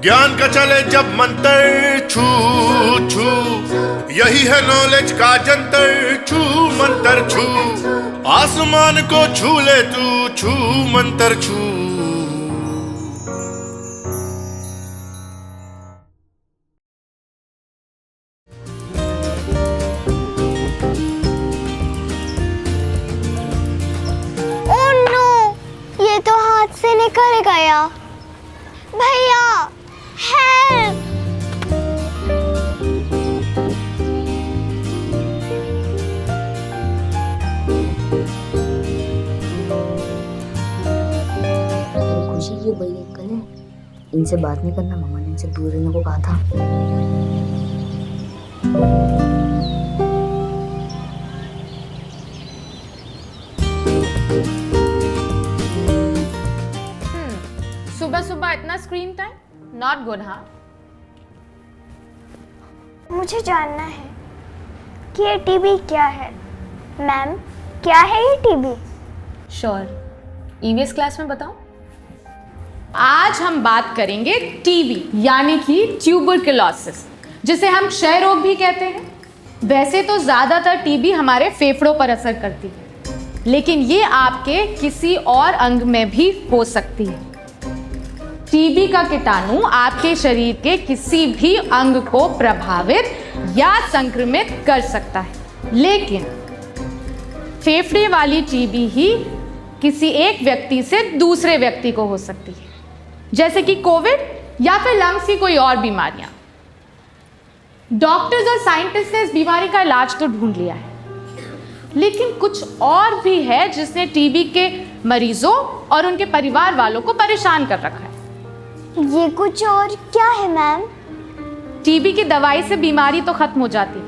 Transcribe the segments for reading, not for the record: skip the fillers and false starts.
ज्ञान का चले जब मंतर छू छू, यही है नॉलेज का जंतर छू मंतर छू, आसमान को छू ले तू छू मंतर छू। निकल गया। भैया हेल्प। खुशी ये वही अंकल है, इनसे बात नहीं करना, मम्मा ने इनसे दूर रहने को कहा था। सुबह सुबह इतना स्क्रीन टाइम नॉट गुड। हाँ, मुझे जानना है कि ये टीवी क्या है। मैम, क्या है ये टीवी? श्योर, ईवीएस क्लास में बताओ। आज हम बात करेंगे टीबी यानी कि ट्यूबरकुलोसिस, जिसे हम क्षय रोग भी कहते हैं। वैसे तो ज़्यादातर टीबी हमारे फेफड़ों पर असर करती है, लेकिन ये आपके किसी और अंग में भी हो सकती है। टीबी का कीटाणु आपके शरीर के किसी भी अंग को प्रभावित या संक्रमित कर सकता है, लेकिन फेफड़े वाली टीबी ही किसी एक व्यक्ति से दूसरे व्यक्ति को हो सकती है, जैसे कि कोविड या फिर लंग्स की कोई और बीमारियां। डॉक्टर्स और साइंटिस्ट ने इस बीमारी का इलाज तो ढूंढ लिया है, लेकिन कुछ और भी है जिसने टीबी के मरीजों और उनके परिवार वालों को परेशान कर रखा है। ये कुछ और क्या है मैम? टीबी की दवाई से बीमारी तो खत्म हो जाती है,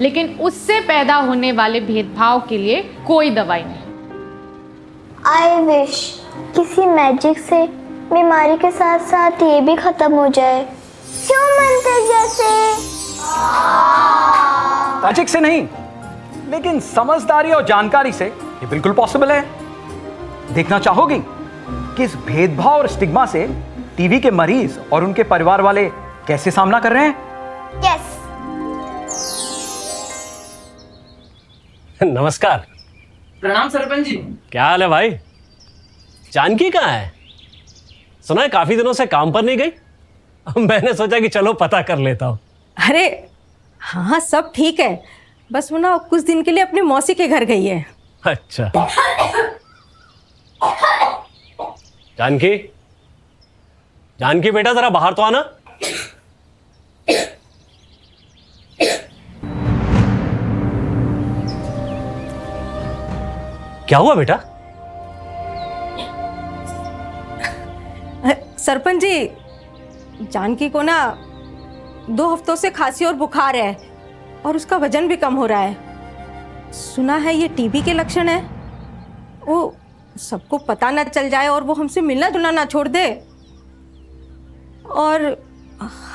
लेकिन उससे पैदा होने वाले भेदभाव के लिए कोई दवाई नहीं। आई विश किसी मैजिक से बीमारी के साथ साथ ये भी खत्म हो जाए, क्यों मंत्र जैसे। मैजिक से नहीं, लेकिन समझदारी और जानकारी से ये बिल्कुल पॉसिबल है। देखना चाहोगी कि इस भेदभाव और स्टिग्मा से टीबी के मरीज और उनके परिवार वाले कैसे सामना कर रहे हैं? यस। नमस्कार। प्रणाम सरपंच जी। क्या हाल है भाई? जानकी कहाँ है? सुना है काफी दिनों से काम पर नहीं गई। मैंने सोचा कि चलो पता कर लेता हूँ। अरे हाँ, सब ठीक है, बस वो ना कुछ दिन के लिए अपनी मौसी के घर गई है। अच्छा। जानकी, जानकी बेटा जरा बाहर तो आना। क्या हुआ बेटा? सरपंच जी, जानकी को ना 2 हफ्तों से खांसी और बुखार है और उसका वजन भी कम हो रहा है। सुना है ये टीबी के लक्षण है। वो सबको पता ना चल जाए और वो हमसे मिलना जुलना ना छोड़ दे, और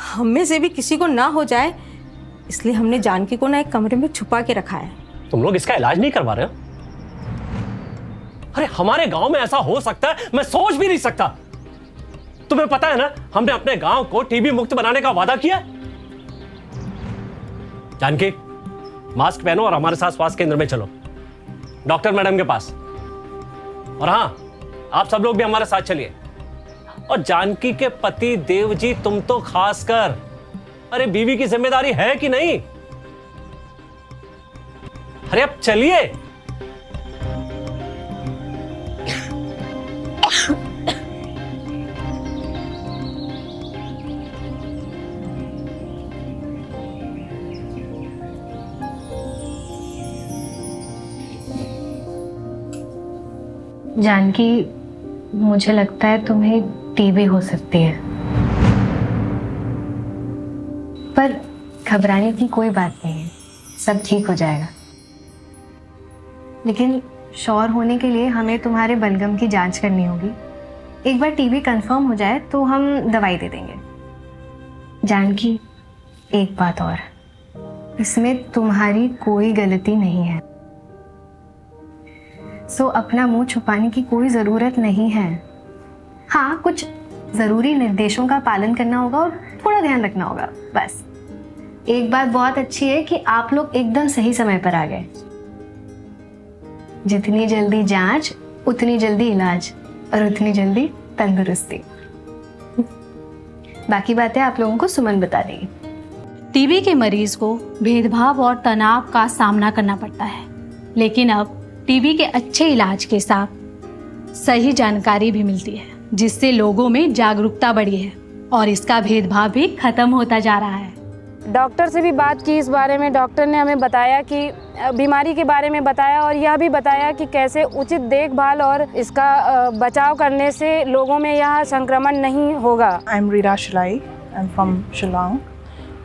हम में से भी किसी को ना हो जाए, इसलिए हमने जानकी को ना एक कमरे में छुपा के रखा है। तुम लोग इसका इलाज नहीं करवा रहे हो? अरे हमारे गांव में ऐसा हो सकता है, मैं सोच भी नहीं सकता। तुम्हें पता है ना, हमने अपने गांव को टीबी मुक्त बनाने का वादा किया। जानकी, मास्क पहनो और हमारे साथ स्वास्थ्य केंद्र में चलो, डॉक्टर मैडम के पास। और हां, आप सब लोग भी हमारे साथ चलिए। और जानकी के पति देव जी, तुम तो खासकर, अरे बीवी की जिम्मेदारी है कि नहीं? अरे अब चलिए। जानकी, मुझे लगता है तुम्हें टीबी हो सकती है, पर घबराने की कोई बात नहीं है, सब ठीक हो जाएगा। लेकिन श्योर होने के लिए हमें तुम्हारे बलगम की जांच करनी होगी। एक बार टीबी कंफर्म हो जाए तो हम दवाई दे देंगे। जानकी, एक बात और, इसमें तुम्हारी कोई गलती नहीं है, सो अपना मुंह छुपाने की कोई ज़रूरत नहीं है। हाँ, कुछ ज़रूरी निर्देशों का पालन करना होगा और थोड़ा ध्यान रखना होगा बस। एक बात बहुत अच्छी है कि आप लोग एकदम सही समय पर आ गए। जितनी जल्दी जांच उतनी जल्दी इलाज और उतनी जल्दी तंदुरुस्ती। बाकी बातें आप लोगों को सुमन बता देगी। टीबी के मरीज को भेदभाव और तनाव का सामना करना पड़ता है, लेकिन अब टीबी के अच्छे इलाज के साथ सही जानकारी भी मिलती है, जिससे लोगों में जागरूकता बढ़ी है और इसका भेदभाव भी खत्म होता जा रहा है। डॉक्टर से भी बात की इस बारे में। डॉक्टर ने हमें बताया कि बीमारी के बारे में बताया और यह भी बताया कि कैसे उचित देखभाल और इसका बचाव करने से लोगों में यह संक्रमण नहीं होगा। I am Rira Shilai, I am from Shillong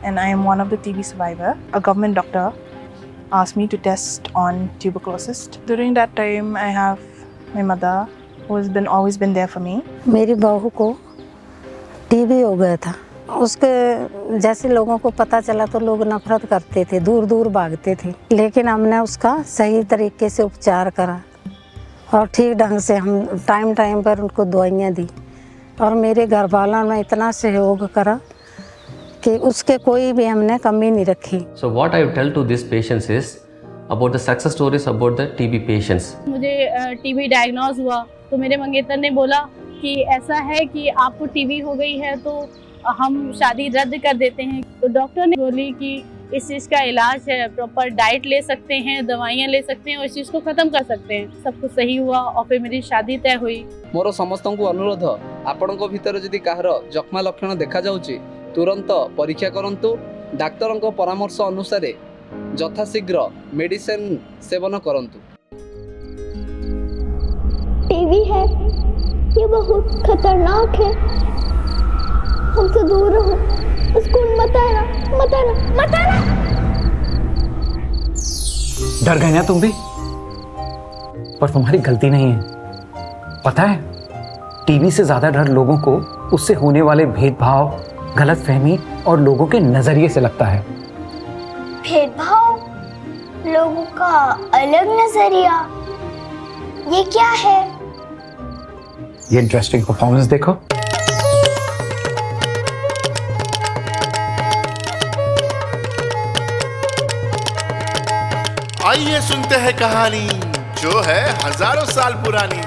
and I am one of the TB survivor. A government doctor asked me to test on tuberculosis. During that time, I have my mother who has always been there for me. मेरी बहू को TB हो गया था। उसके जैसे लोगों को पता चला तो लोग नफरत करते थे, दूर दूर भागते थे, लेकिन हमने उसका सही तरीके से उपचार करा और ठीक ढंग से हम टाइम टाइम पर उनको दवाइयाँ दी और मेरे घर वालों ने इतना सहयोग करा कि उसके कोई भी हमने कमी नहीं रखी। So what I tell to these patients is about the success stories about the TB patients. मुझे टीबी डायग्नोज हुआ तो मेरे मंगेतर ने बोला कि ऐसा है कि आपको टीबी हो गई है तो हम शादी रद्द कर देते हैं। तो डॉक्टर ने बोली कि इस चीज़ का इलाज है, प्रॉपर डाइट ले सकते हैं, दवाइयाँ ले सकते हैं और इस चीज़ को ख़त्म कर सकते हैं। सब कुछ सही हुआ और फिर मेरी शादी तय हुई। मोर समस्त को अनुरोध, आपण भीतर जदि कहार जक्ष्मा लक्षण देखा जाउची तुरंत परीक्षा करंतु, डाक्तर परामर्श अनुसार यथाशीघ्र मेडिसिन सेवन करंतु। टीबी है, ये बहुत खतरनाक है, हमसे दूर रहो, उसको मत आना, मत आना, मत आना। डर गए ना तुम भी? पर तुम्हारी गलती नहीं है। पता है, टीबी से ज्यादा डर लोगों को उससे होने वाले भेदभाव, गलतफहमी और लोगों के नजरिए से लगता है। भेदभाव, लोगों का अलग नजरिया, ये क्या है? ये इंटरेस्टिंग परफॉर्मेंस देखो। आइए सुनते हैं कहानी जो है हजारों साल पुरानी।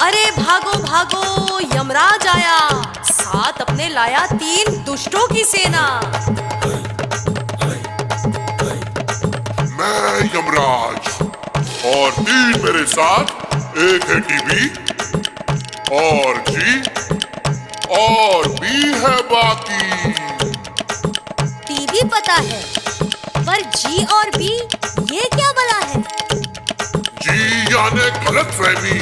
अरे भागो भागो, यमराज आया, साथ अपने लाया 3 दुष्टों की सेना। मैं यमराज और 3 मेरे साथ, एक है टीबी और जी और भी है बाकी। टीबी पता है, पर जी और बी ये क्या बला है? जी यानी गलतफहमी,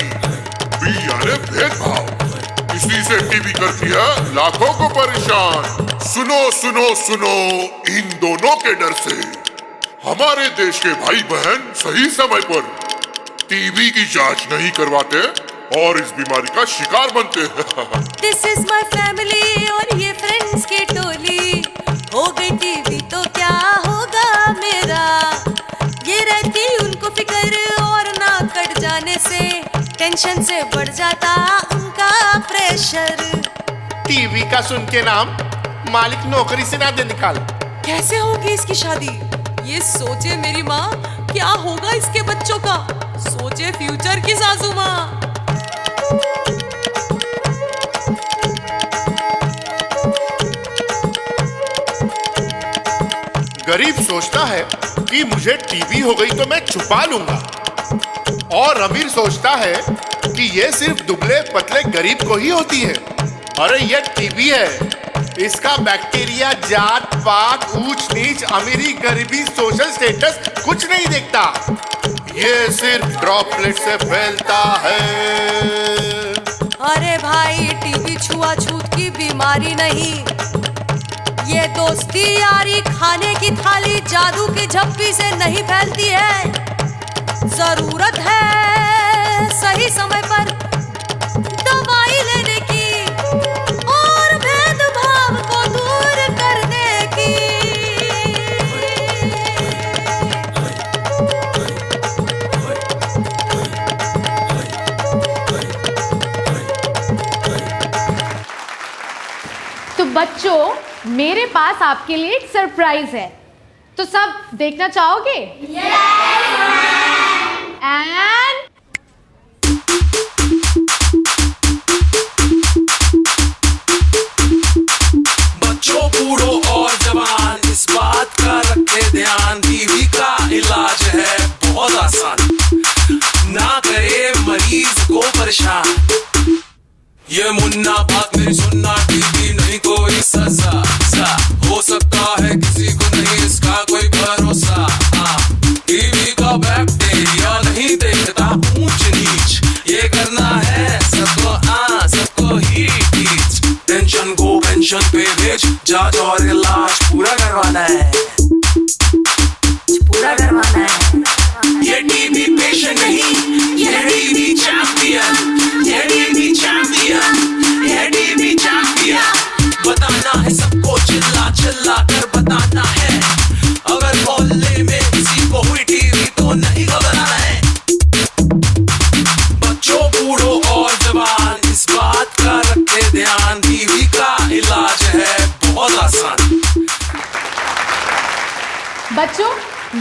बी यानी भेदभाव। इसी से टीबी करती है लाखों को परेशान। सुनो सुनो सुनो, इन दोनों के डर से हमारे देश के भाई बहन सही समय पर टीबी की जांच नहीं करवाते और इस बीमारी का शिकार बनते हैं। दिस इज माई फैमिली और ये फ्रेंड्स की टोली। हो गई टीबी तो क्या होगा मेरा, ये रहती उनको फिक्र और ना कट जाने से टेंशन से बढ़ जाता उनका प्रेशर। टीबी का सुन के नाम मालिक नौकरी से ना दे निकाल। कैसे होगी इसकी शादी, ये सोचे मेरी माँ, क्या होगा इसके बच्चों का, सोचे फ्यूचर की सासू माँ। गरीब सोचता है कि मुझे टीबी हो गई तो मैं छुपा लूंगा, और अमीर सोचता है कि ये सिर्फ दुबले पतले गरीब को ही होती है। अरे ये टीबी है, इसका बैक्टीरिया जात पात, ऊंच नीच, अमीरी गरीबी, सोशल स्टेटस कुछ नहीं देखता। ये सिर्फ ड्रॉपलेट से फैलता है। अरे भाई, टीबी छुआछूत की बीमारी नहीं, ये दोस्ती यारी खाने की थाली जादू की झप्पी से नहीं फैलती है। जरूरत है सही समय पर दवाई लेने की और भेदभाव को दूर करने की। बच्चों, मेरे पास आपके लिए एक सरप्राइज है, तो सब देखना चाहोगे? एंड बच्चों, बूढ़ों और जवान, इस बात का रखे ध्यान, टीबी का इलाज है बहुत आसान, ना करे मरीज को परेशान। ये मुन्ना बात मेरी सुनना, टीबी नहीं कोई सजा, हो सकता है किसी को नहीं इसका कोई भरोसा। टीबी का बैक्टीरिया नहीं देखता ऊंच नीच, ये करना है सबको ही टीच। टेंशन को पेंशन पे भेज, जांच और इलाज पूरा करवाना है, ये टीबी पेशेंट नहीं, ये टीबी चैंपियन, ये टीबी चैंपियन, ये टीबी चैंपियन। बताना है सबको, चिल्ला चिल्ला कर बताना है, अगर मोहल्ले में किसी को हुई टीबी तो नहीं घबराना है। बच्चों, बूढ़ों और जवान, इस बात का रखे ध्यान, टीबी का इलाज है बहुत आसान। बच्चों,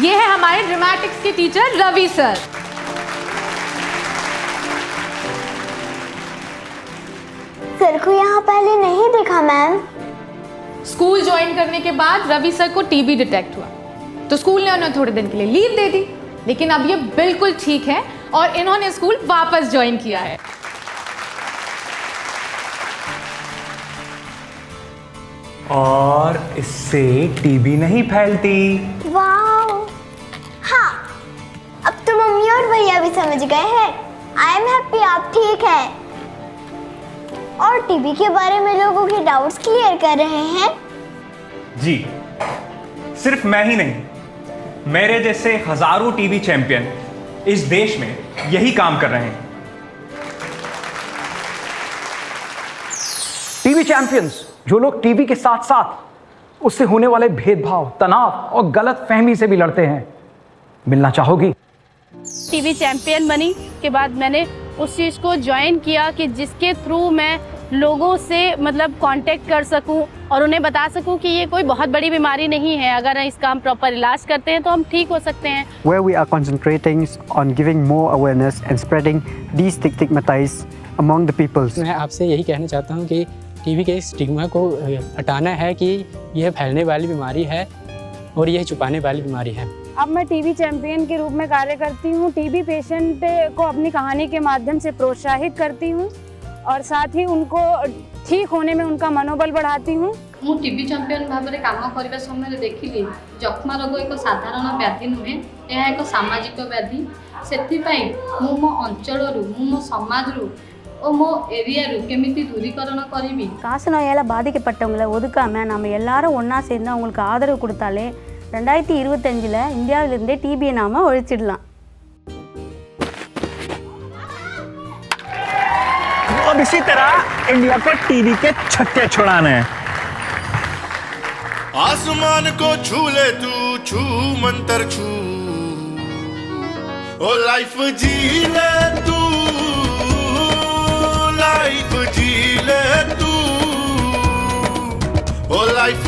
ये है हमारे ड्रामेटिक्स के टीचर रवि सर। सर को यहाँ पहले नहीं देखा मैम। स्कूल ज्वाइन करने के बाद रवि सर को टीबी डिटेक्ट हुआ, तो स्कूल ने उन्हें थोड़े दिन के लिए लीव दे दी, लेकिन अब ये बिल्कुल ठीक है और इन्होंने स्कूल वापस ज्वाइन किया है। और इससे टीबी नहीं फैलती। वाओ, हाँ, अब तो मम्मी और भैया भी समझ गए हैं। आई एम हैप्पी आप ठीक हैं और टीबी के बारे में लोगों के डाउट्स क्लियर कर रहे हैं। जी, सिर्फ मैं ही नहीं, मेरे जैसे हजारों टीबी चैंपियन इस देश में यही काम कर रहे हैं। टीबी चैंपियंस, जो लोग टीबी के साथ साथ उससे होने वाले भेदभाव, तनाव और गलत फहमी से भी लड़ते हैं, मिलना चाहोगी? टीबी चैंपियन बनी के बाद मैंने उस चीज़ को ज्वाइन किया कि जिसके थ्रू मैं लोगों से मतलब कांटेक्ट कर सकूं और उन्हें बता सकूं कि ये कोई बहुत बड़ी बीमारी नहीं है, अगर इसका हम प्रॉपर इलाज करते हैं तो हम ठीक हो सकते हैं। Where we are concentrating on giving more awareness and spreading destigmatize among the people. मैं आपसे यही कहना चाहता हूँ कि टीबी के स्टिग्मा को हटाना है कि यह फैलने वाली बीमारी है और यह छुपाने वाली बीमारी है। अब मैं टीबी चैंपियन के रूप में कार्य करती हूँ। टीबी पेशेंट को अपनी कहानी के माध्यम से प्रोत्साहित करती हूँ और साथ ही उनको ठीक होने में उनका मनोबल बढ़ाती हूँ। मु टीबी चैंपियन भाव में काम करने समय देखिली जक्ष्मा रोग एक साधारण व्याधि नुहे, यह एक सामाजिक व्याधि। से मो अंचल मो समाज और मो एरिया केमिति दूरीकरण करी। காசநோயால் பாதிக்கப்பட்டவங்களை ஒதுக்காம நம்ம எல்லாரும் ஒன்றா சேர்ந்து அவங்களுக்கு ஆதரவு கொடுத்தாலே 2025 இந்தியாவிலிருந்தே டிபியை நாம ஒழிச்சிடலாம்। अब इसी तरह इंडिया को टीबी के छक्के छुड़ाने हैं। आसमान को छू ले तू, छू मंतर छू, ओ लाइफ जी ले तू, लाइफ जी ले तू, ओ लाइफ